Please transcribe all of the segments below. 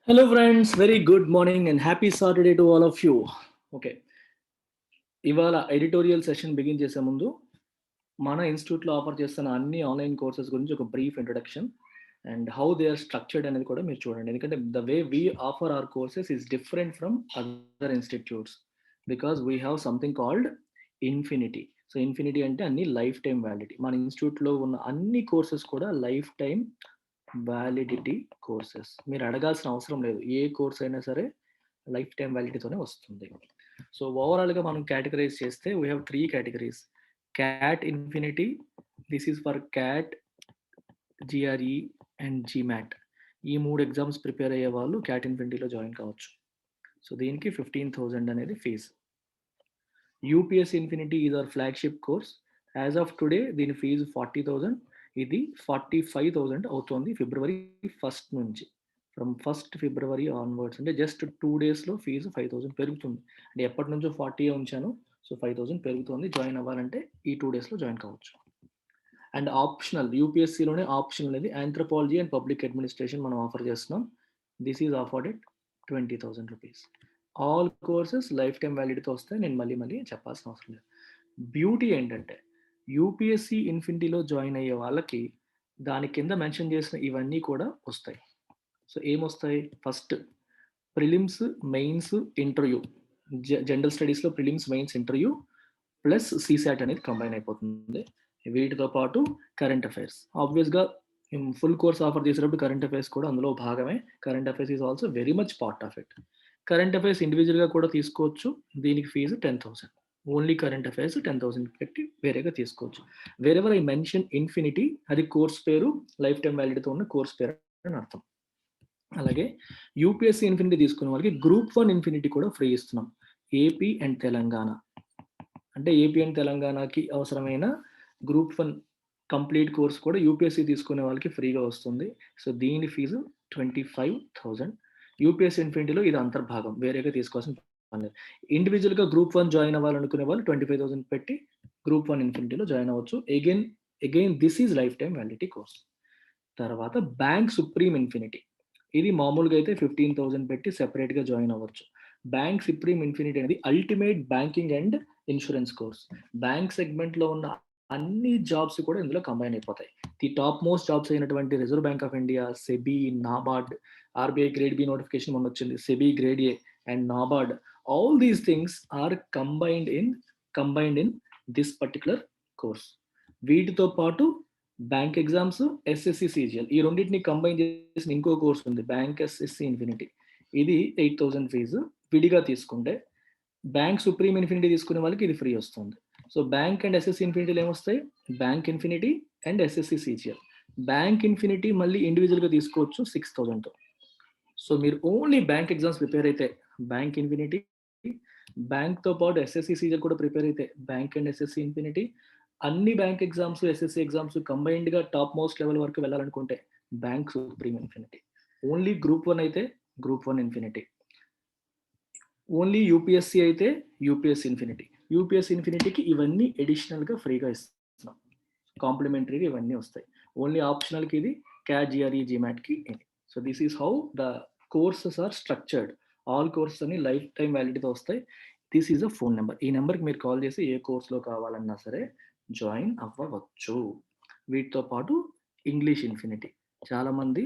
Hello, friends. Very good morning and happy Saturday to all of you. Okay, ఇవాళ editorial session begin చేసే ముందు మన ఇన్స్టిట్యూట్లో offer చేస్తున్న అన్ని ఆన్లైన్ కోర్సెస్ గురించి ఒక brief introduction and how they are structured అనేది కూడా మీరు చూడండి. ఎందుకంటే the way we offer our courses is different from other institutes because we have something called infinity. So infinity అంటే అన్ని లైఫ్ టైం వ్యాలిడిటీ. మన ఇన్స్టిట్యూట్లో ఉన్న అన్ని కోర్సెస్ కూడా లైఫ్ టైం వ్యాలిడిటీ కోర్సెస్. మీరు అడగాల్సిన అవసరం లేదు, ఏ కోర్స్ అయినా సరే లైఫ్ టైం వ్యాలిడిటీతోనే వస్తుంది. సో ఓవరాల్గా మనం కేటగరైజ్ చేస్తే we have 3 categories. CAT infinity, this is for CAT, GRE and GMAT. ఈ 3 ఎగ్జామ్స్ ప్రిపేర్ అయ్యే వాళ్ళు క్యాట్ ఇన్ఫినిటీలో జాయిన్ కావచ్చు. సో దీనికి 15,000 అనేది fee. UPS infinity is our flagship course. As of today దీని ఫీజు 40,000. ఇది 45,000 అవుతుంది ఫిబ్రవరి 1 నుంచి. ఫ్రమ్ 1 ఫిబ్రవరి ఆన్వర్డ్స్, అంటే జస్ట్ 2 డేస్లో ఫీజు 5,000 పెరుగుతుంది. అంటే ఎప్పటి నుంచో 40 ఉంచాను, సో 5,000 పెరుగుతుంది. జాయిన్ అవ్వాలంటే ఈ 2 డేస్లో జాయిన్ కావచ్చు. అండ్ ఆప్షనల్, యూపీఎస్సీలోనే ఆప్షనల్ అనేది ఆంథ్రోపాలజీ అండ్ పబ్లిక్ అడ్మినిస్ట్రేషన్ మనం ఆఫర్ చేస్తున్నాం. This is offered at 20,000 rupees. All courses life time వ్యాలిడిటీతో వస్తాయి, నేను మళ్ళీ చెప్పాల్సిన అవసరం లేదు. బ్యూటీ ఏంటంటే యూపీఎస్సీ ఇన్ఫినిటీలో జాయిన్ అయ్యే వాళ్ళకి దాని కింద మెన్షన్ చేసిన ఇవన్నీ కూడా వస్తాయి. సో ఏమొస్తాయి? First prelims, mains, interview. General స్టడీస్లో prelims, mains, interview plus CSAT అనేది కంబైన్ అయిపోతుంది. వీటితో పాటు కరెంట్ అఫైర్స్. ఆబ్వియస్గా ఫుల్ కోర్స్ ఆఫర్ చేసేటప్పుడు కరెంట్ అఫైర్స్ కూడా అందులో భాగమే. Current affairs is also very much part of it. Current affairs ఇండివిజువల్గా కూడా తీసుకోవచ్చు. దీనికి ఫీజు 10,000. ఓన్లీ కరెంట్ అఫైర్స్ 10,000 పెట్టి వేరేగా తీసుకోవచ్చు. వేరెవర్ ఐ మెన్షన్ ఇన్ఫినిటీ, అది కోర్స్ పేరు, లైఫ్ టైం వ్యాలిడిటీతో ఉన్న కోర్స్ పేరు అని అర్థం. అలాగే యూపీఎస్సీ ఇన్ఫినిటీ తీసుకునే వాళ్ళకి గ్రూప్ 1 ఇన్ఫినిటీ కూడా ఫ్రీ ఇస్తున్నాం. ఏపీ అండ్ తెలంగాణ, అంటే ఏపీ అండ్ తెలంగాణకి అవసరమైన గ్రూప్ 1 కంప్లీట్ కోర్స్ కూడా యూపీఎస్సీ తీసుకునే వాళ్ళకి ఫ్రీగా వస్తుంది. సో దీని ఫీజు 25,000. యూపీఎస్సీ ఇన్ఫినిటీలో ఇది అంతర్భాగం, వేరేగా తీసుకోవాల్సిన పని లేదు. ఇండివిజువల్గా గ్రూప్ 1 జాయిన్ అవ్వాలనుకునే వాళ్ళు 25,000 పెట్టి గ్రూప్ 1 ఇన్ఫినిటీలో జాయిన్ అవ్వచ్చు. Again this is lifetime validity course. తర్వాత బ్యాంక్ సుప్రీం ఇన్ఫినిటీ, ఇది మామూలుగా అయితే 15,000 పెట్టి సెపరేట్గా జాయిన్ అవ్వచ్చు. బ్యాంక్ సుప్రీం ఇన్ఫినిటీ అనేది ultimate banking and insurance course. Bank సెగ్మెంట్లో ఉన్న అన్ని జాబ్స్ కూడా ఇందులో కంబైన్ అయిపోతాయి. ది టాప్ మోస్ట్ జాబ్స్ అయినటువంటి reserve bank of India, SEBI, NABARD, RBI grade B notification మొన్న వచ్చింది, SEBI grade A and NABARD, all these things are combined in this particular course. వీటితో పాటు బ్యాంక్ ఎగ్జామ్స్, ఎస్ఎస్సి, సిజిఎల్, ఈ రెండింటిని కంబైన్ చేసిన ఇంకో కోర్స్ ఉంది, బ్యాంక్ ఎస్ఎస్సి ఇన్ఫినిటీ. ఇది 8,000 ఫీజు. విడిగా తీసుకుంటే బ్యాంక్ సుప్రీం ఇన్ఫినిటీ తీసుకునే వాళ్ళకి ఇది ఫ్రీ వస్తుంది. సో బ్యాంక్ అండ్ ఎస్ఎస్సి ఇన్ఫినిటీలు ఏమొస్తాయి? Bank infinity and SSC, CGL. Bank infinity మళ్ళీ ఇండివిజువల్గా తీసుకోవచ్చు 6,000తో. సో మీరు ఓన్లీ బ్యాంక్ ఎగ్జామ్స్ ప్రిపేర్ అయితే బ్యాంక్ ఇన్ఫినిటీ, బ్యాంక్తో పాటు ఎస్ఎస్సి, సిజిఎల్ కూడా ప్రిపేర్ అయితే బ్యాంక్ అండ్ ఎస్ఎస్సి ఇన్ఫినిటీ. అన్ని బ్యాంక్ ఎగ్జామ్స్, ఎస్ఎస్సి ఎగ్జామ్స్ కంబైన్డ్గా టాప్ మోస్ట్ లెవెల్ వరకు వెళ్ళాలనుకుంటే bank supreme infinity. Only group 1 అయితే గ్రూప్ 1 ఇన్ఫినిటీ. ఓన్లీ యూపీఎస్సీ అయితే యూపీఎస్ ఇన్ఫినిటీ. యూపీఎస్ ఇన్ఫినిటీకి ఇవన్నీ అడిషనల్గా ఫ్రీగా ఇస్తున్నాం, కాంప్లిమెంటరీగా ఇవన్నీ వస్తాయి. ఓన్లీ ఆప్షనల్కి ఇది క్యాట్, జిఆర్ఈ, జిమాట్కి ఇది. So this is how the courses are structured. All courses అన్ని లైఫ్ టైం వ్యాలిడిటీతో వస్తాయి. This is a phone number. ఈ నెంబర్కి మీరు కాల్ చేసి ఏ కోర్స్లో కావాలన్నా సరే జాయిన్ అవ్వవచ్చు. వీటితో పాటు ఇంగ్లీష్ ఇన్ఫినిటీ. చాలామంది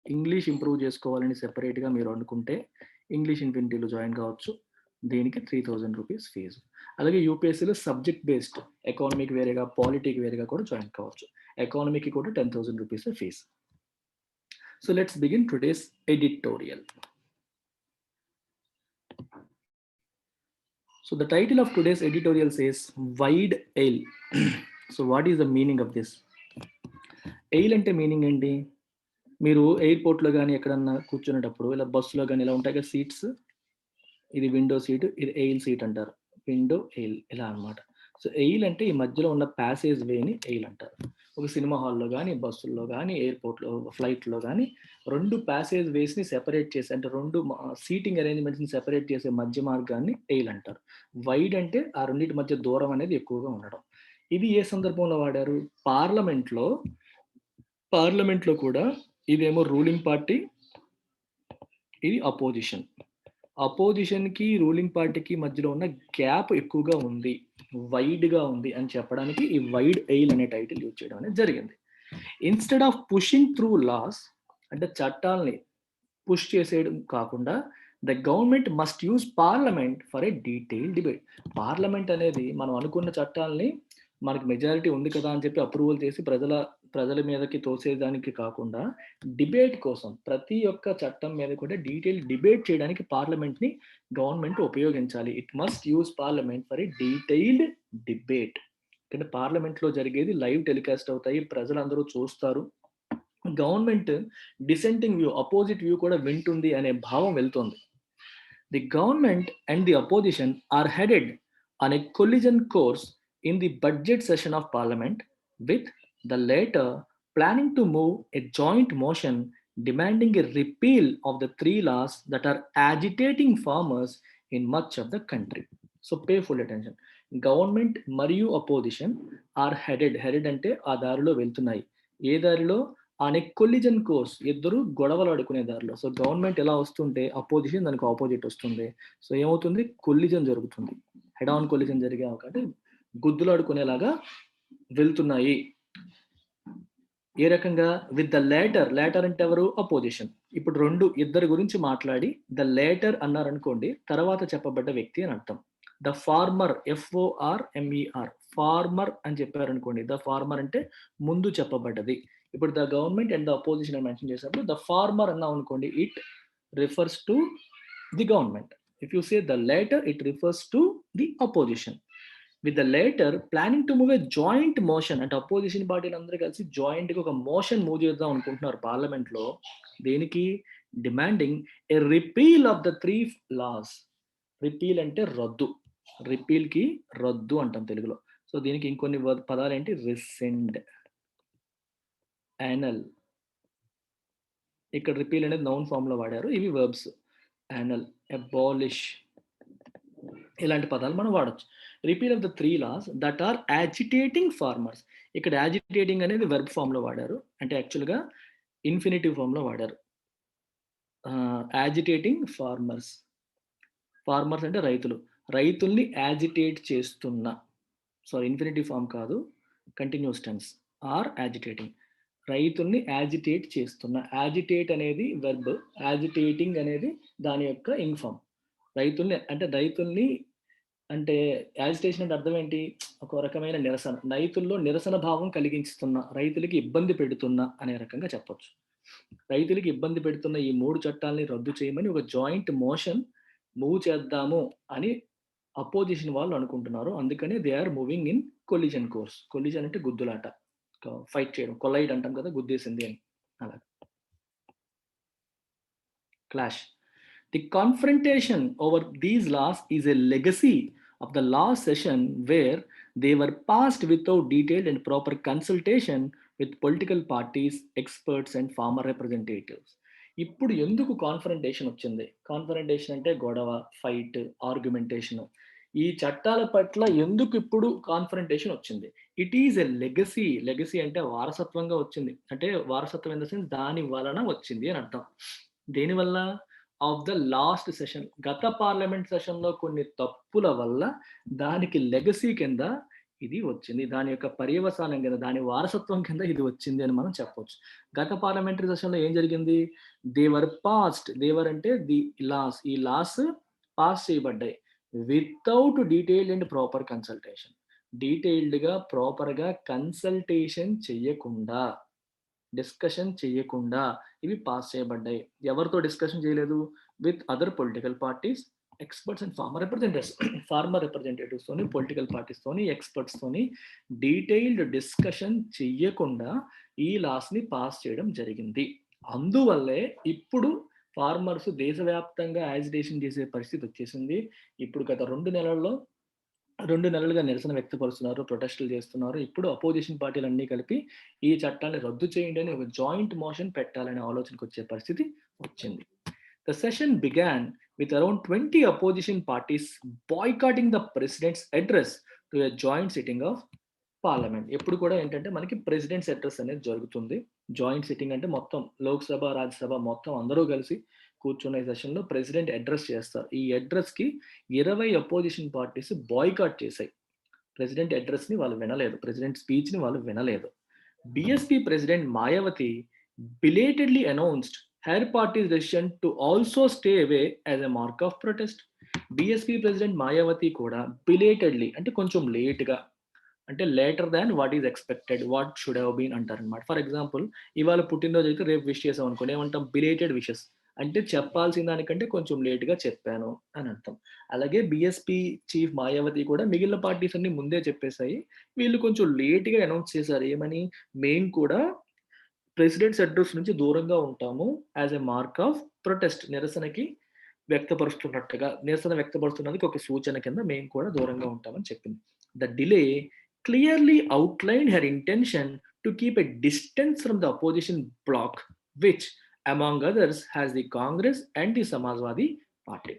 ఇంగ్లీష్ ఇంప్రూవ్ చేసుకోవాలని సెపరేట్గా మీరు అనుకుంటే ఇంగ్లీష్ ఇన్ఫినిటీలో జాయిన్ కావచ్చు. దీనికి 3,000 రూపీస్ ఫీజు. అలాగే యూపీఎస్సీలో సబ్జెక్ట్ బేస్డ్, ఎకానమీకి వేరేగా, పాలిటీకి వేరేగా కూడా జాయిన్ కావచ్చు. ఎకానమీకి కూడా 10,000 rupees fee. So let's begin today's editorial. So the title of today's editorial says wide ale. So what is the meaning of this? Ale అంటే మీనింగ్ ఏంటి? మీరు ఎయిర్పోర్ట్లో కానీ ఎక్కడన్నా కూర్చునేటప్పుడు ఇలా బస్సులో కానీ ఇలా ఉంటాయి కదా సీట్స్, ఇది విండో సీట్, ఇది ఎయిల్ సీట్ అంటారు. విండో, ఎయిల్ ఇలా అనమాట. సో ఎయిల్ అంటే ఈ మధ్యలో ఉన్న ప్యాసేజ్ వేని ఎయిల్ అంటారు. ఒక సినిమా హాల్లో కానీ, బస్సుల్లో కానీ, ఎయిర్పోర్ట్లో, ఫ్లైట్లో కానీ 2 ప్యాసేజ్ వేస్ని సెపరేట్ చేసి, అంటే 2 సీటింగ్ అరేంజ్మెంట్స్ని సెపరేట్ చేసే మధ్య మార్గాన్ని ఎయిల్ అంటారు. వైడ్ అంటే ఆ రెండింటి మధ్య దూరం అనేది ఎక్కువగా ఉండడం. ఇది ఏ సందర్భంలో వాడారు? పార్లమెంట్లో కూడా ఇదేమో రూలింగ్ పార్టీ, ఇది అపోజిషన్. అపోజిషన్‌కి, రూలింగ్ పార్టీకి మధ్యలో ఉన్న గ్యాప్ ఎక్కువగా ఉంది, వైడ్‌గా ఉంది అని చెప్పడానికి ఈ వైడ్ ఎయిల్ అనే టైటిల్ యూజ్ చేయడం అనేది జరిగింది. Instead of pushing through laws, అంటే చట్టాల్ని పుష్ చేసేయడం కాకుండా, the government must use parliament for a detailed debate. Parliament అనేది మనం అనుకున్న చట్టాల్ని మనకి మెజారిటీ ఉంది కదా అని చెప్పి అప్రూవల్ చేసి ప్రజల మీదకి తోసేదానికి కాకుండా, డిబేట్ కోసం ప్రతి ఒక్క చట్టం మీద కూడా డీటెయిల్ డిబేట్ చేయడానికి పార్లమెంట్‌ని గవర్నమెంట్ ఉపయోగించాలి. It must use parliament for a detailed debate. అంటే పార్లమెంట్‌లో జరిగేది లైవ్ టెలికాస్ట్ అవుతాయి. ప్రజలందరూ చూస్తారు. Government dissenting view, opposite view కూడా వింటుంది అనే భావం వెళ్తోంది. The government and the opposition are headed on a collision course in the budget session of parliament, with the latter planning to move a joint motion demanding a repeal of the three laws that are agitating farmers in much of the country. So pay full attention. Government మరియు opposition are headed అంటే ఆ దారిలో వెళ్తున్నాయి. ఏ దారిలో? On a collision course, ఇద్దరు గొడవలు ఆడుకునే దారిలో. సో గవర్నమెంట్ ఎలా వస్తుంటే అపోజిషన్ దానికి ఆపోజిట్ వస్తుంది. సో ఏమవుతుంది? కొలిజన్ జరుగుతుంది. హెడ్ ఆన్ కొలిజన్ జరిగే అవకాశం, గుద్దులాడుకునేలాగా వెళ్తున్నాయి. ఏ రకంగా? విత్ ద లేటర్ అంటే ఎవరు? అపోజిషన్. ఇప్పుడు ఇద్దరు గురించి మాట్లాడి ద లేటర్ అన్నారనుకోండి, తర్వాత చెప్పబడ్డ వ్యక్తి అని అర్థం. ద ఫార్మర్, FORMER, ఫార్మర్ అని చెప్పారనుకోండి, ద ఫార్మర్ అంటే ముందు చెప్పబడ్డది. ఇప్పుడు the government and the opposition అని మెన్షన్ చేసినప్పుడు ద ఫార్మర్ అన్నాం అనుకోండి, it refers to the government. If you say the later, it refers to the opposition. With the latter planning to move A joint motion, అంటే opposition పార్టీలు అందరూ కలిసి జాయింట్గా ఒక motion move చేద్దాం అనుకుంటున్నారు పార్లమెంట్లో. దేనికి? Demanding a repeal of the 3 laws. Repeal అంటే రద్దు. రిపీల్కి రద్దు అంటాం తెలుగులో. సో దీనికి ఇంకొన్ని పదాలు ఏంటి? రిసెండ్, యానల్. ఇక్కడ రిపీల్ అనేది నౌన్ ఫామ్ లో వాడారు, ఇవి వర్బ్స్. యానల్, అబాలిష్, ఇలాంటి పదాలు మనం వాడచ్చు. Repeal of the 3 laws that are agitating farmers. ఇక్కడ యాజిటేటింగ్ అనేది వెర్బ్ ఫామ్ లో వాడారు, అంటే యాక్చువల్గా ఇన్ఫినిటివ్ ఫామ్ లో వాడారు. యాజిటేటింగ్ ఫార్మర్స్. ఫార్మర్స్ అంటే రైతులు. రైతుల్ని యాజిటేట్ చేస్తున్న, సారీ ఇన్ఫినిటివ్ ఫామ్ కాదు, కంటిన్యూస్ టెన్స్. ఆర్ యాజిటేటింగ్, రైతుల్ని యాజిటేట్ చేస్తున్న. యాజిటేట్ అనేది వెర్బ్, యాజిటేటింగ్ అనేది దాని యొక్క ఇంగ్ ఫామ్. రైతుల్ని అంటే యాజిటేషన్ అంటే అర్థం ఏంటి? ఒక రకమైన నిరసన. రైతుల్లో నిరసన భావం కలిగించుతున్న, రైతులకి ఇబ్బంది పెడుతున్న అనే రకంగా చెప్పొచ్చు. రైతులకి ఇబ్బంది పెడుతున్న ఈ 3 చట్టాలని రద్దు చేయమని ఒక జాయింట్ మోషన్ మూవ్ చేద్దాము అని అపోజిషన్ వాళ్ళు అనుకుంటున్నారు. అందుకని they are moving in collision course. Collision అంటే గుద్దులాట, ఫైట్ చేయడం. కొలైడ్ అంటాం కదా, గుద్దేసింది అని. అలా clash. The confrontation over these laws is a legacy of the last session, where they were passed without detailed and proper consultation with political parties, experts and farmer representatives. ఇప్పుడు ఎందుకు confrontation వచ్చింది? Confrontation అంటే గొడవ, fight, argumentation. ఈ చట్టాల పట్ల ఎందుకు ఇప్పుడు కాన్ఫరంటేషన్ వచ్చింది? It is a legacy. Legacy అంటే వారసత్వంగా వచ్చింది. అంటే వారసత్వం ఇన్ ద సెన్స్ దాని వలన వచ్చింది అని అర్థం. దేనివల్ల? Of the last session. గత పార్లమెంట్ సెషన్‌లో కొన్ని తప్పుల వల్ల దానికి లెగసీ కింద ఇది వచ్చింది. దాని యొక్క పర్యవసానం కింద, దాని వారసత్వం కింద ఇది వచ్చింది అని మనం చెప్పొచ్చు. గత పార్లమెంటరీ సెషన్‌లో ఏం జరిగింది? They were passed. They were అంటే ది లాస్. ఈ లాస్ పాస్ చేయబడ్డాయి. Without detailed and proper consultation. డీటెయిల్డ్‌గా, ప్రాపర్‌గా కన్సల్టేషన్ చెయ్యకుండా, డిస్కషన్ చేయకుండా ఇవి పాస్ చేయబడ్డాయి. ఎవరితో డిస్కషన్ చేయలేదు? With other political parties, experts and farmer representatives తోని, పొలిటికల్ పార్టీస్ తోని, ఎక్స్పర్ట్స్ తోని డీటెయిల్డ్ డిస్కషన్ చెయ్యకుండా ఈ లాస్ ని పాస్ చేయడం జరిగింది. అందువల్లే ఇప్పుడు ఫార్మర్స్ దేశవ్యాప్తంగా యాజిటేషన్ చేసే పరిస్థితి వచ్చేసింది. ఇప్పుడు గత 2 నెలలుగా నిరసన వ్యక్తపరుస్తున్నారు, ప్రొటెస్టులు చేస్తున్నారు. ఇప్పుడు అపోజిషన్ పార్టీలన్నీ కలిపి ఈ చట్టాన్ని రద్దు చేయండి అని ఒక జాయింట్ మోషన్ పెట్టాలనే ఆలోచనకు వచ్చే పరిస్థితి వచ్చింది. The session began with around 20 opposition parties boycotting the president's address to a joint sitting of parliament. ఎప్పుడు కూడా ఏంటంటే మనకి ప్రెసిడెంట్స్ అడ్రస్ అనేది జరుగుతుంది. జాయింట్ సిట్టింగ్ అంటే మొత్తం లోక్సభ, రాజ్యసభ మొత్తం అందరూ కలిసి కూర్చున్న ఈ సెషన్‌లో ప్రెసిడెంట్ అడ్రెస్ చేస్తారు. ఈ అడ్రెస్‌కి 20 అపోజిషన్ పార్టీస్ బాయ్‌కాట్ చేశాయి. ప్రెసిడెంట్ అడ్రెస్‌ని వాళ్ళు వినలేదు. ప్రెసిడెంట్ స్పీచ్‌ని వాళ్ళు వినలేదు. BSP president Mayawati belatedly announced her party's decision to also stay away as a mark of protest. BSP president Mayawati కూడా బిలేటెడ్లీ అంటే కొంచెం లేట్‌గా అంటే later than what is expected, what should have been అంటారనమాట. ఫర్ ఎగ్జాంపుల్ ఇవాళ పుట్టినరోజు అయితే రేపు విష్ చేసామనుకోండి ఏమంటాం? Belated wishes. అంటే చెప్పాల్సిన దానికంటే కొంచెం లేట్‌గా చెప్పాను అని అర్థం. అలాగే బీఎస్పీ చీఫ్ మాయావతి కూడా మిగిలిన పార్టీస్ అన్నీ ముందే చెప్పేసాయి. వీళ్ళు కొంచెం లేట్‌గా అనౌన్స్ చేశారు. ఏమని? మేము కూడా ప్రెసిడెంట్స్ అడ్రెస్ నుంచి దూరంగా ఉంటాము. As a mark of protest నిరసనకి వ్యక్తపరుస్తున్నట్టుగా, నిరసన వ్యక్తపరుస్తున్నందుకు ఒక సూచన కింద మేము కూడా దూరంగా ఉంటామని చెప్పింది. The delay clearly outlined her intention to keep a distance from the opposition bloc which among others has the Congress and the Samajwadi Party.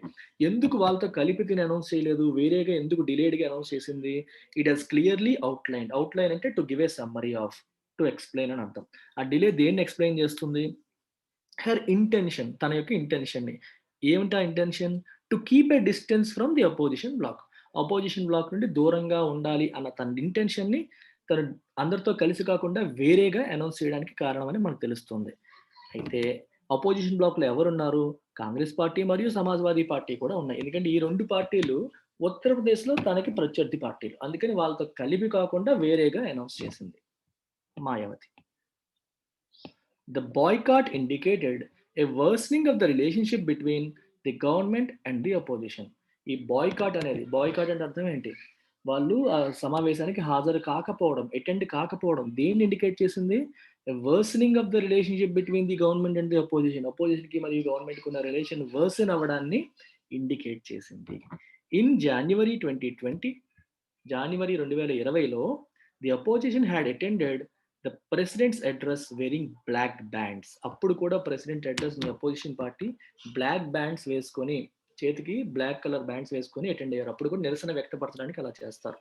ఎందుకు వాళ్ళతో కలిపి తిని అనౌన్స్ చేయలేదు? వేరేగా ఎందుకు డిలేడ్‌గా అనౌన్స్ చేసింది? It has clearly outlined. Outline అంటే to give a summary of, to explain అని అర్థం. ఆ డిలే దేన్ని ఎక్స్‌ప్లెయిన్ చేస్తుంది? హర్ ఇంటెన్షన్, తన యొక్క ఇంటెన్షన్‌ని. ఏమిటా intention? To keep a distance from the opposition bloc. Opposition bloc నుండి దూరంగా ఉండాలి అన్న తన ఇంటెన్షన్‌ని తను అందరితో కలిసి కాకుండా వేరేగా అనౌన్స్ చేయడానికి కారణమని మనకు తెలుస్తుంది. అయితే అపోజిషన్ బ్లాక్‌లో ఎవరున్నారు? కాంగ్రెస్ పార్టీ మరియు సమాజ్‌వాదీ పార్టీ కూడా ఉన్నాయి. ఎందుకంటే ఈ 2 పార్టీలు ఉత్తరప్రదేశ్‌లో తనకి ప్రత్యర్థి పార్టీలు. అందుకని వాళ్ళతో కలిపి కాకుండా వేరేగా అనౌన్స్ చేసింది Mayawati. The boycott indicated a worsening of the relationship between the government and the opposition. ఈ బాయ్‌కాట్ అనేది, బాయ్‌కాట్ అంటే అర్థం ఏంటి? వాళ్ళు ఆ సమావేశానికి హాజరు కాకపోవడం, అటెండ్ కాకపోవడం దేన్ని ఇండికేట్ చేసింది? A worsening of the relationship between the government and the opposition. అపోజిషన్‌కి మరియు గవర్నమెంట్‌కి ఉన్న రిలేషన్ వర్సన్ అవ్వడాన్ని ఇండికేట్ చేసింది. ఇన్ జాన్యువరి 2020, జనవరి 2020లో the opposition had attended the president's address wearing black bands. అప్పుడు కూడా president address opposition party black bands వేసుకొని, చేతికి బ్లాక్ కలర్ బ్యాండ్స్ వేసుకొని అటెండ్ అయ్యారు. అప్పుడు కూడా నిరసన వ్యక్తపరచడానికి అలా చేస్తారు.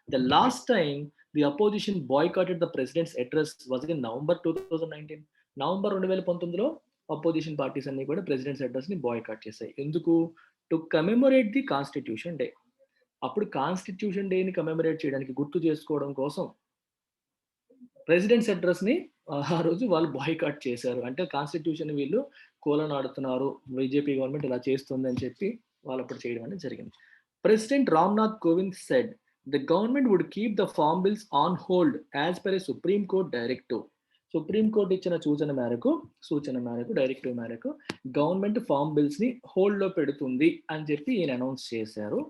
The last time the opposition boycotted the president's address was in November 2019. November 2019లో అపోజిషన్ పార్టీస్ అన్ని కూడా ప్రెసిడెంట్స్ అడ్రెస్ ని బాయ్‌కాట్ చేశాయి. ఎందుకు? To commemorate the constitution day. అప్పుడు కాన్స్టిట్యూషన్ డేని కమెమరేట్ చేయడానికి, గుర్తు చేసుకోవడం కోసం ప్రెసిడెంట్స్ అడ్రెస్‌ని ఆ రోజు వాళ్ళు బాయ్‌కాట్ చేశారు. అంటే కాన్స్టిట్యూషన్ వీళ్ళు కూలనాడుతున్నారు. బీజేపీ గవర్నమెంట్ ఇలా చేస్తుంది అని చెప్పి వాళ్ళప్పుడు చేయడం అనేది జరిగింది. President Ramnath Kovind said the government would keep the farm bills on hold as per a supreme court directive. Supreme court ఇచ్చిన సూచన మేరకు డైరెక్టివ్ మేరకు గవర్నమెంట్ ఫార్మ్ బిల్స్‌ని హోల్డ్‌లో పెడుతుంది అని చెప్పి ఈయన అనౌన్స్ చేశారు.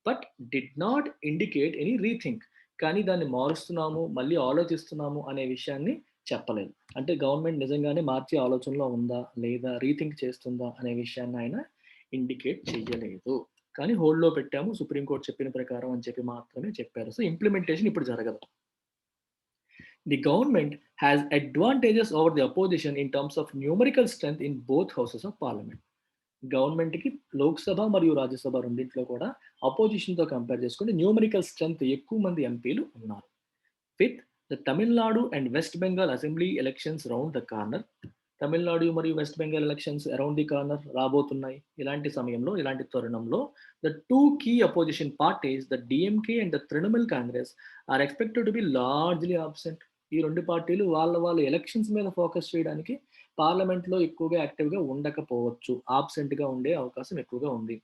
But did not indicate any rethink. కానీ దాన్ని మారుస్తున్నాము, మళ్ళీ ఆలోచిస్తున్నాము అనే విషయాన్ని చెప్పలేదు. అంటే గవర్నమెంట్ నిజంగానే మార్చే ఆలోచనలో ఉందా? లేదా? రీథింక్ చేస్తుందా? అనే విషయాన్ని ఆయన ఇండికేట్ చెయ్యలేదు. కానీ హోల్డ్‌లో పెట్టాము సుప్రీం కోర్ట్ చెప్పిన ప్రకారం అని చెప్పి మాత్రమే చెప్పారు. సో, ఇంప్లిమెంటేషన్ ఇప్పుడు జరగదు. The government has advantages over the opposition in terms of numerical strength in both houses of parliament. గవర్నమెంట్‌కి లోక్‌సభ మరియు రాజ్యసభ రెండిట్లో కూడా అపోజిషన్‌తో కంపేర్ చేసుకుంటే న్యూమరికల్ స్ట్రెంత్ ఎక్కువ మంది ఎంపీలు ఉన్నారు. With the Tamil Nadu and West Bengal assembly elections round the corner. Tamil Nadu మరియు West Bengal elections around the corner రాబోతున్నాయి. ఇలాంటి సమయంలో, ఇలాంటి తరుణంలో the 2 key opposition parties the DMK and the Trinamool Congress are expected to be largely absent. ఈ 2 పార్టీలు వాళ్ళ ఎలక్షన్స్ మీద ఫోకస్ చేయడానికి పార్లమెంట్‌లో ఎక్కువగా యాక్టివ్‌గా ఉండకపోవచ్చు. ఆబ్సెంట్‌గా ఉండే అవకాశం ఎక్కువగా ఉంది.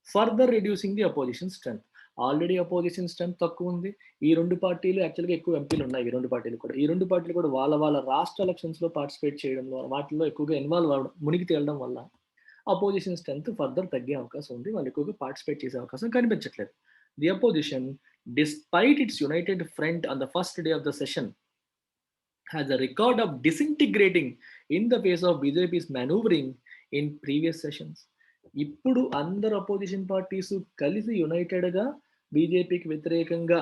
Further reducing the opposition strength. Already opposition strength తక్కువుంది. ఈ 2 పార్టీలు యాక్చువల్‌గా ఎక్కువ ఎంపీలు ఉన్నాయి. ఈ 2 పార్టీలు కూడా. ఈ 2 పార్టీలు కూడా వాళ్ళ రాష్ట్ర ఎలక్షన్స్‌లో పార్టిసిపేట్ చేయడంలో, వాటిల్లో ఎక్కువగా ఇన్వాల్వ్ అవ్వడం, మునిగి తేలడం వల్ల అపోజిషన్ స్ట్రెంత్ ఫర్దర్ తగ్గే అవకాశం ఉంది. వాళ్ళు ఎక్కువగా పార్టిసిపేట్ చేసే అవకాశం కనిపించట్లేదు. The opposition despite it's United front on the first day of the session has a record of disintegrating in the face of BJP's maneuvering in previous sessions. ఇప్పుడు అందరు అపోజిషన్ పార్టీస్ కలిసి యునైటెడ్‌గా బీజేపీకి వ్యతిరేకంగా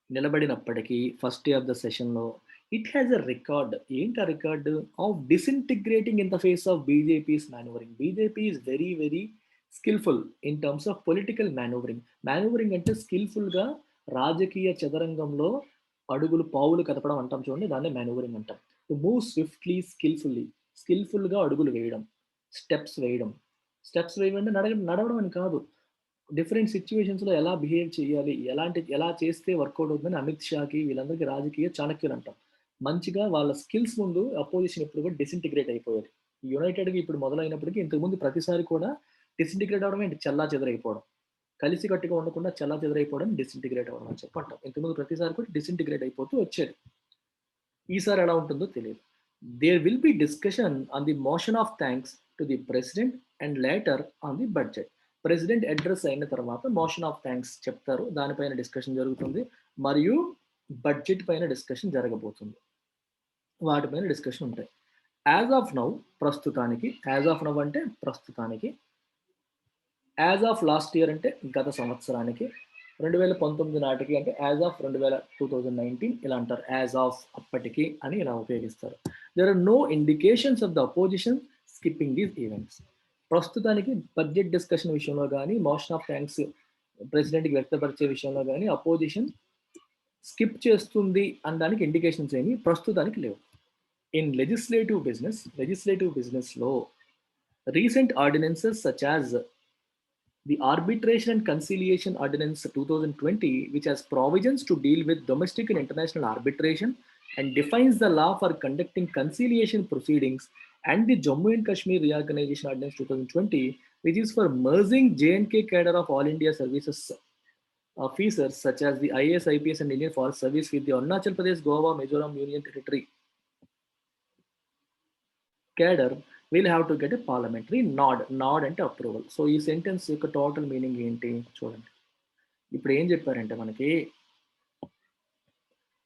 నిలబడినప్పటికీ ఫస్ట్ డే ఆఫ్ ద సెషన్‌లో it has a record. ఏంటి ఆ record? Of disintegrating in the face of BJP's manoeuvring. BJP is very very skilful in terms of political manoeuvring. Manoeuvring అంటే స్కిల్‌ఫుల్‌గా రాజకీయ చదరంగంలో అడుగులు, పావులు కదపడం అంటాం చూడండి. దాన్నే మానూవరింగ్ అంటాం. టు మూవ్ స్విఫ్ట్‌లీ, స్కిల్‌ఫుల్‌గా అడుగులు వేయడం, స్టెప్స్ వేయడం. స్టెప్స్ వేయమంటే నడవడం అని కాదు. డిఫరెంట్ సిట్యుయేషన్స్‌లో ఎలా బిహేవ్ చేయాలి? ఎలా చేస్తే వర్కౌట్ అవుతుందని అమిత్ షాకి వీళ్ళందరికీ రాజకీయ చాణక్యులంటాం. మంచిగా వాళ్ళ స్కిల్స్ ముందు అపోజిషన్ ఎప్పుడు కూడా డిసింటిగ్రేట్ అయిపోయేది. యునైటెడ్‌గా ఇప్పుడు మొదలైనప్పటికి ఇంతకుముందు ప్రతిసారి కూడా డిసింటిగ్రేట్ అవ్వడం ఏంటి? చెల్లాచెదరైపోవడం. కలిసికట్టుగా ఉండకుండా చెల్లాచెదరైపోవడం డిసింటిగ్రేట్ అవ్వడం అని చెప్పి అంటాం. ఇంతకుముందు ప్రతిసారి కూడా డిసింటిగ్రేట్ అయిపోతూ వచ్చేది. ఈసారి ఎలా ఉంటుందో తెలియదు. There will be discussion on the motion of thanks to the president and later on the budget. President address అయిన తర్వాత మోషన్ ఆఫ్ థాంక్స్ చెప్తారు. దానిపైన డిస్కషన్ జరుగుతుంది. మరియు బడ్జెట్ పైన డిస్కషన్ జరగబోతుంది. వాటిపైన డిస్కషన్ ఉంటాయి. యాజ్ ఆఫ్ నౌ ప్రస్తుతానికి, యాజ్ ఆఫ్ నౌ అంటే ప్రస్తుతానికి, యాజ్ ఆఫ్ లాస్ట్ ఇయర్ అంటే గత సంవత్సరానికి, 2019 నాటికి అంటే యాజ్ ఆఫ్ 2019 ఇలా అంటారు. యాజ్ ఆఫ్ అప్పటికి అని ఇలా ఉపయోగిస్తారు. There are no indications of the opposition skipping these events. ప్రస్తుతానికి బడ్జెట్ డిస్కషన్ విషయంలో గానీ, మోషన్ ఆఫ్ థాంక్స్ ప్రెసిడెంట్‌కి వ్యక్తపరిచే విషయంలో గానీ, అపోజిషన్ స్కిప్ చేస్తుంది అనడానికి ఇండికేషన్స్ ఏమి ప్రస్తుతానికి లేవు. ఇన్ లెజిస్లేటివ్ బిజినెస్‌లో recent ordinances such as the Arbitration and Conciliation Ordinance 2020, which has provisions to deal with domestic and international arbitration and defines the law for conducting conciliation proceedings, and the Jammu and Kashmir Reorganization Ordinance 2020, which is for merging J&K cadre of All India Services officers such as the IAS, IPS, and Indian Forest Service with the Arunachal Pradesh, Goa, Mizoram Union Territory cadre will have to get a parliamentary nod అంటే approval. So ఈ sentence యొక్క total meaning ఏంటి చూడండి. ఇప్పుడు ఏం చెప్పారంటే మనకి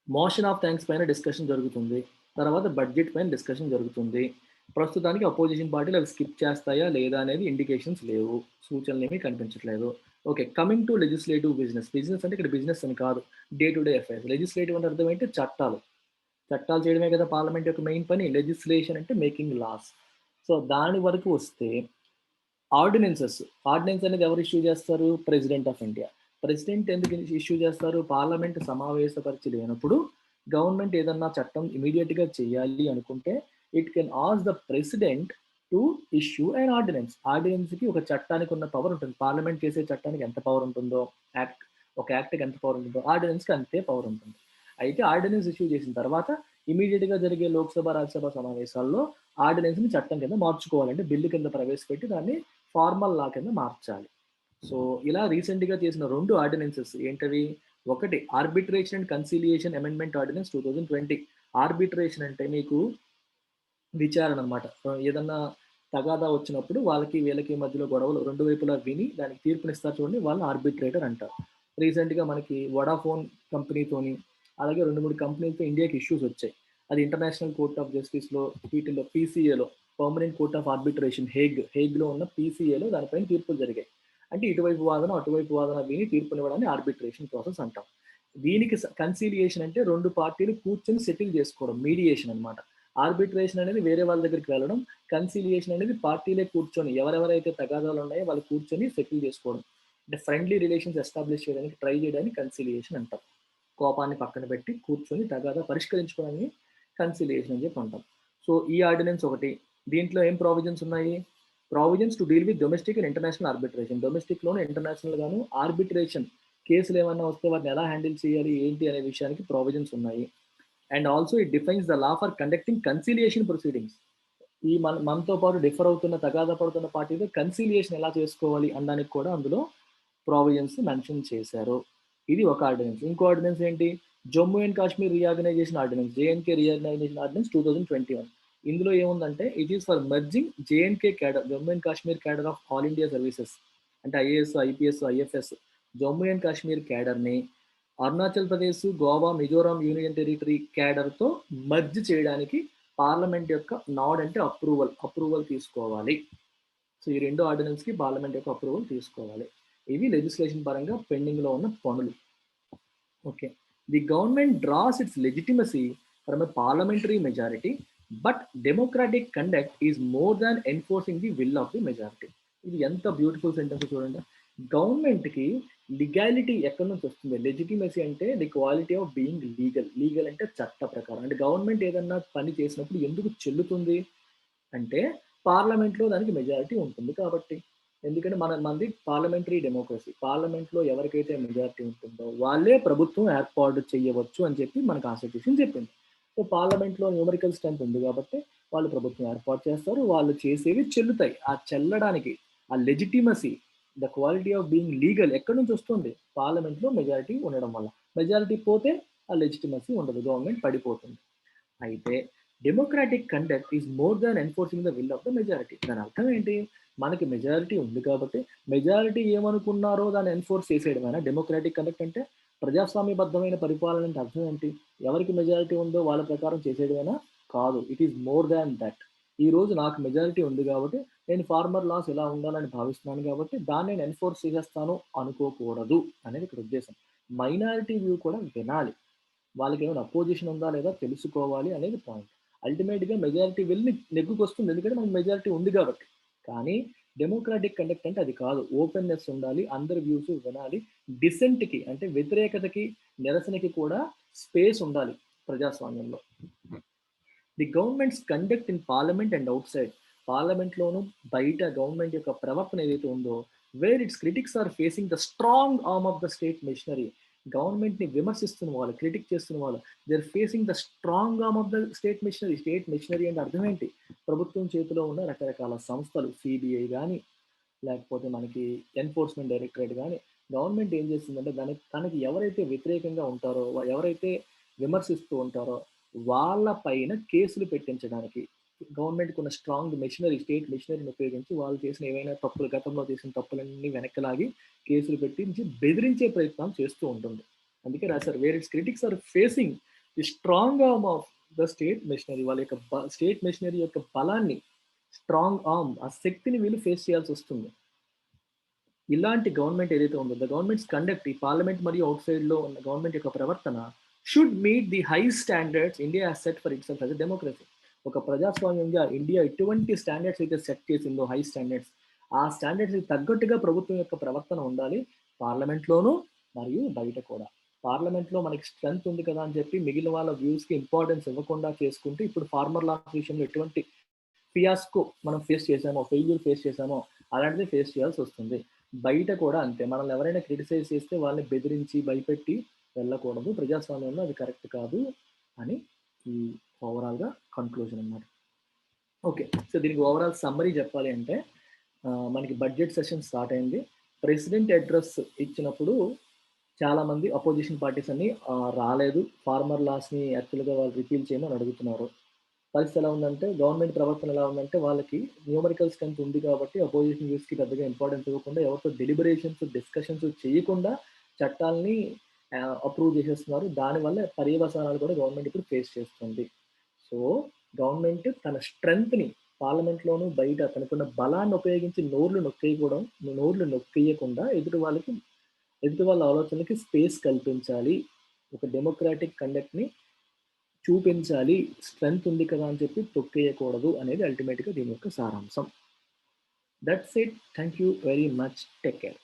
motion of thanks పైన డిస్కషన్ జరుగుతుంది. తర్వాత బడ్జెట్ పైన డిస్కషన్ జరుగుతుంది. ప్రస్తుతానికి అపోజిషన్ పార్టీలు అవి స్కిప్ చేస్తాయా లేదా అనేది ఇండికేషన్స్ లేవు. సూచనలు ఏమీ కనిపించట్లేదు. Okay. Coming to legislative business. Business అంటే ఇక్కడ బిజినెస్ అని కాదు. Day to day affairs. Legislative అంటే అర్థం ఏంటి? చట్టాలు. చట్టాలు చేయడమే కదా పార్లమెంట్ యొక్క మెయిన్ పని. లెజిస్లేషన్ అంటే మేకింగ్ లాస్. సో దాని వరకు వస్తే ఆర్డినెన్సెస్. ఆర్డినెన్స్ అనేది ఎవరు ఇష్యూ చేస్తారు? President of India. ప్రెసిడెంట్ ఎందుకు ఇష్యూ చేస్తారు? పార్లమెంట్ సమావేశపరిచి లేనప్పుడు గవర్నమెంట్ ఏదన్నా చట్టం ఇమీడియట్‌గా చేయాలి అనుకుంటే it can ask the president to issue an ordinance. ఆర్డినెన్స్‌కి ఒక చట్టానికి ఉన్న పవర్ ఉంటుంది. పార్లమెంట్ చేసే చట్టానికి ఎంత పవర్ ఉంటుందో, ఒక యాక్ట్‌కి ఎంత పవర్ ఉంటుందో ఆర్డినెన్స్‌కి అంతే పవర్ ఉంటుంది. అయితే ఆర్డినెన్స్ ఇష్యూ చేసిన తర్వాత ఇమీడియట్‌గా జరిగే లోక్సభ, రాజ్యసభ సమావేశాల్లో ఆర్డినెన్స్‌ని చట్టం కింద మార్చుకోవాలంటే బిల్లు కింద ప్రవేశపెట్టి దాన్ని ఫార్మల్ లా కింద మార్చాలి. సో ఇలా రీసెంట్‌గా చేసిన 2 ఆర్డినెన్సెస్ ఏంటవి? ఒకటి arbitration and conciliation amendment ordinance 2020. Arbitration అంటే మీకు విచారణ అనమాట. ఏదన్నా తగాదా వచ్చినప్పుడు వాళ్ళకి వీళ్ళకి మధ్యలో గొడవలు 2 వైపులా విని దానికి తీర్పునిస్తారు చూడండి వాళ్ళని ఆర్బిట్రేటర్ అంటారు. రీసెంట్‌గా మనకి వోడాఫోన్ కంపెనీతోని అలాగే 2, 3 కంపెనీలతో ఇండియాకి ఇష్యూస్ వచ్చాయి. అది ఇంటర్నేషనల్ కోర్ట్ ఆఫ్ జస్టిస్‌లో వీటిల్లో పీసీఏలో పర్మనెంట్ కోర్ట్ ఆఫ్ ఆర్బిట్రేషన్ హేగ్‌లో ఉన్న పీసీఏలో దానిపైన తీర్పులు జరిగాయి. అంటే ఇటువైపు వాదన, అటువైపు వాదన విని తీర్పునివ్వడాన్ని ఆర్బిట్రేషన్ ప్రాసెస్ అంటాం. దీనికి కన్సిలియేషన్ అంటే 2 పార్టీలు కూర్చొని సెటిల్ చేసుకోవడం. మీడియేషన్ అనమాట. ఆర్బిట్రేషన్ అనేది వేరే వాళ్ళ దగ్గరికి వెళ్ళడం. కన్సిలియేషన్ అనేది పార్టీలే కూర్చొని ఎవరెవరైతే తగాదాలు ఉన్నాయో వాళ్ళు కూర్చొని సెటిల్ చేసుకోవడం. అంటే ఫ్రెండ్లీ రిలేషన్స్ ఎస్టాబ్లిష్ చేయడానికి ట్రై చేయడానికి కన్సిలియేషన్ అంటాం. కోపాన్ని పక్కన పెట్టి కూర్చొని తగాదా పరిష్కరించుకోవడానికి కన్సిలియేషన్ అని చెప్పి అంటాం. సో ఈ ఆర్డినెన్స్ ఒకటి. దీంట్లో ఏం ప్రావిజన్స్ ఉన్నాయి? Provisions to deal with domestic and international arbitration. డొమెస్టిక్‌లోను, ఇంటర్నేషనల్ గాను ఆర్బిట్రేషన్ కేసులు ఏమన్నా వస్తే వాటిని ఎలా హ్యాండిల్ చేయాలి, ఏంటి అనే విషయానికి ప్రావిజన్స్ ఉన్నాయి. And also it defines the law for conducting conciliation proceedings. ఈ మనతో పాటు డిఫర్ అవుతున్న తగాదా పడుతున్న పార్టీతో కన్సిలియేషన్ ఎలా చేసుకోవాలి అనడానికి కూడా అందులో ప్రావిజన్స్ మెన్షన్ చేశారు. ఇది ఒక ఆర్డినెన్స్. ఇంకో ఆర్డినెన్స్ ఏంటి? Jammu and Kashmir reorganisation ordinance, J and K reorganisation ordinance 2021. ఇందులో ఏముందంటే it is for merging J and K cadre, Jammu and Kashmir cadre of all India services అంటే IAS, IPS, IFS Jammu and Kashmir క్యాడర్ని అరుణాచల్ ప్రదేశ్, గోవా, మిజోరాం యూనియన్ టెరిటరీ క్యాడర్తో మర్జ్ చేయడానికి పార్లమెంట్ యొక్క నాడ్ అంటే అప్రూవల్ తీసుకోవాలి. సో ఈ 2 ఆర్డినెన్స్‌కి పార్లమెంట్ యొక్క అప్రూవల్ తీసుకోవాలి. ఇవి లెజిస్లేషన్ పరంగా పెండింగ్‌లో ఉన్న పనులు. Okay. The government draws its legitimacy from a parliamentary majority, but democratic conduct is more than enforcing the will of the majority. ఇది ఎంత బ్యూటిఫుల్ సెంటెన్స్ చూడండి. గవర్నమెంట్‌కి లీగాలిటీ ఎక్కడి నుంచి వస్తుంది? లెజిటిమసీ అంటే the quality of being legal. అంటే చట్ట ప్రకారం. అంటే గవర్నమెంట్ ఏదన్నా పని చేసినప్పుడు ఎందుకు చెల్లుతుంది అంటే పార్లమెంట్లో దానికి మెజారిటీ ఉంటుంది కాబట్టి. ఎందుకంటే మనది పార్లమెంటరీ డెమోక్రసీ. పార్లమెంట్‌లో ఎవరికైతే మెజారిటీ ఉంటుందో వాళ్ళే ప్రభుత్వం ఏర్పాటు చేయవచ్చు అని చెప్పి మన కాన్స్టిట్యూషన్ చెప్పింది. సో, పార్లమెంట్‌లో న్యూమరికల్ స్ట్రెంత్ ఉంది కాబట్టి వాళ్ళు ప్రభుత్వం ఏర్పాటు చేస్తారు. వాళ్ళు చేసేవి చెల్లుతాయి. ఆ చెల్లడానికి ఆ legitimacy, the quality of being legal ఎక్కడి నుంచి వస్తుంది? పార్లమెంట్‌లో మెజారిటీ ఉండడం వల్ల. మెజారిటీ పోతే ఆ లెజిటిమసీ ఉండదు. గవర్నమెంట్ పడిపోతుంది. అయితే democratic conduct is more than enforcing the will of the majority. దాని అర్థం ఏంటి? మనకి మెజారిటీ ఉంది కాబట్టి మెజారిటీ ఏమనుకున్నారో దాన్ని ఎన్ఫోర్స్ చేసేయడమేనా డెమోక్రాటిక్ కండక్ట్ అంటే? ప్రజాస్వామ్యబద్ధమైన పరిపాలన అంటే అర్థం ఏంటి? ఎవరికి మెజారిటీ ఉందో వాళ్ళ ప్రకారం చేసేయడమేనా? కాదు. It is more than that. ఈ రోజు నాకు మెజారిటీ ఉంది కాబట్టి నేను ఫార్మర్ లాస్ ఇలా ఉండాలని భావిస్తున్నాను కాబట్టి దాన్ని నేను ఎన్ఫోర్స్ చేసేస్తాను అనుకోకూడదు అనేది ఇక్కడ ఉద్దేశం. మైనారిటీ వ్యూ కూడా వినాలి. వాళ్ళకి ఏమైనా అపోజిషన్ ఉందా లేదా తెలుసుకోవాలి అనేది పాయింట్. అల్టిమేట్‌గా మెజారిటీ వెళ్ళి నెగ్గుకొస్తుంది. ఎందుకంటే మనకు మెజారిటీ ఉంది కాబట్టి. కానీ డెమోక్రాటిక్ కండక్ట్ అంటే అది కాదు. ఓపెన్‌నెస్ ఉండాలి. అందరి వ్యూస్ వినాలి. డిసెంట్‌కి అంటే వ్యతిరేకతకి, నిరసనకి కూడా స్పేస్ ఉండాలి ప్రజాస్వామ్యంలో. The government's conduct in parliament and outside. పార్లమెంట్‌లోను బయట గవర్నమెంట్ యొక్క ప్రవర్తన ఏదైతే ఉందో where its critics are facing the strong arm of the state machinery. గవర్నమెంట్‌ని విమర్శిస్తున్న వాళ్ళు, క్రిటిక్ చేస్తున్న వాళ్ళు they are facing the strong arm of the state machinery. State machinery అంటే అర్థం ఏంటి? ప్రభుత్వం చేతిలో ఉన్న రకరకాల సంస్థలు సిబిఐ గాని, లేకపోతే మనకి ఎన్ఫోర్స్మెంట్ డైరెక్టరేట్ కానీ గవర్నమెంట్ ఏం చేస్తుందంటే తనకి ఎవరైతే వ్యతిరేకంగా ఉంటారో ఎవరైతే విమర్శిస్తూ ఉంటారో వాళ్ళ పైన కేసులు పెట్టించడానికి గవర్నమెంట్కి ఉన్న స్ట్రాంగ్ మెషినరీ స్టేట్ మెషినరీని ఉపయోగించి వాళ్ళు చేసిన ఏవైనా తప్పులు గతంలో చేసిన తప్పులన్నీ వెనక్కిలాగి కేసులు పెట్టించి బెదిరించే ప్రయత్నం చేస్తూ ఉంటుంది. అందుకే రాశారు where its critics are facing the strong arm of the state machinery. వాళ్ళ యొక్క స్టేట్ మెషినరీ యొక్క బలాన్ని స్ట్రాంగ్ ఆర్మ్ ఆ శక్తిని వీళ్ళు ఫేస్ చేయాల్సి వస్తుంది. ఇలాంటి గవర్నమెంట్ ఏదైతే ఉందో ద గవర్నమెంట్స్ కండక్ట్ ఈ పార్లమెంట్ మరియు అవుట్ సైడ్ లో ఉన్న గవర్నమెంట్ యొక్క ప్రవర్తన should meet the high standards India has set for itself as a democracy. ఒక ప్రజాస్వామ్యంగా ఇండియా ఎటువంటి స్టాండర్డ్స్ అయితే సెట్ చేసిందో హై స్టాండర్డ్స్ ఆ స్టాండర్డ్స్ తగ్గట్టుగా ప్రభుత్వం యొక్క ప్రవర్తన ఉండాలి పార్లమెంట్లోనూ మరియు బయట కూడా. పార్లమెంట్లో మనకి స్ట్రెంత్ ఉంది కదా అని చెప్పి మిగిలిన వాళ్ళ వ్యూస్కి ఇంపార్టెన్స్ ఇవ్వకుండా చేసుకుంటూ ఇప్పుడు ఫార్మర్ లా విషయంలో ఎటువంటి ఫియాస్కో మనం ఫేస్ చేసామో ఫెయిల్యూర్ ఫేస్ చేసామో అలాంటిది ఫేస్ చేయాల్సి వస్తుంది. బయట కూడా అంతే. మనల్ని ఎవరైనా క్రిటిసైజ్ చేస్తే వాళ్ళని బెదిరించి భయపెట్టి వెళ్ళకూడదు. ప్రజాస్వామ్యంలో అది కరెక్ట్ కాదు అని ఈ ఓవరాల్గా కన్క్లూజన్ అన్నమాట. ఓకే. సో దీనికి ఓవరాల్ సమ్మరీ చెప్పాలి అంటే మనకి బడ్జెట్ సెషన్ స్టార్ట్ అయింది. ప్రెసిడెంట్ అడ్రస్ ఇచ్చినప్పుడు చాలామంది అపోజిషన్ పార్టీస్ అన్ని రాలేదు. ఫార్మర్ లాస్ని యాక్చువల్గా వాళ్ళు రిపీల్ చేయమని అడుగుతున్నారు. పరిస్థితి ఎలా ఉందంటే గవర్నమెంట్ ప్రవర్తన ఎలా ఉందంటే వాళ్ళకి న్యూమరికల్ స్ట్రెంత్ ఉంది కాబట్టి అపోజిషన్ వ్యూస్కి పెద్దగా ఇంపార్టెన్స్ ఇవ్వకుండా ఎవరితో డెలిబరేషన్స్ డిస్కషన్స్ చేయకుండా చట్టాలని అప్రూవ్ చేసేస్తున్నారు. దానివల్ల పర్యవసానాలు కూడా గవర్నమెంట్ ఇప్పుడు ఫేస్ చేస్తుంది. సో గవర్నమెంట్ తన స్ట్రెంగ్త్ని పార్లమెంట్లోనూ బయట తనకున్న బలాన్ని ఉపయోగించి నోర్లు నొక్కేయకుండా ఎదుటి వాళ్ళ ఆలోచనలకి స్పేస్ కల్పించాలి. ఒక డెమోక్రాటిక్ కండక్ట్ని చూపించాలి. స్ట్రెంగ్త్ ఉంది కదా అని చెప్పి తొక్కేయకూడదు అనేది అల్టిమేట్‌గా దీని యొక్క సారాంశం. That's it. Thank you very much. Take care.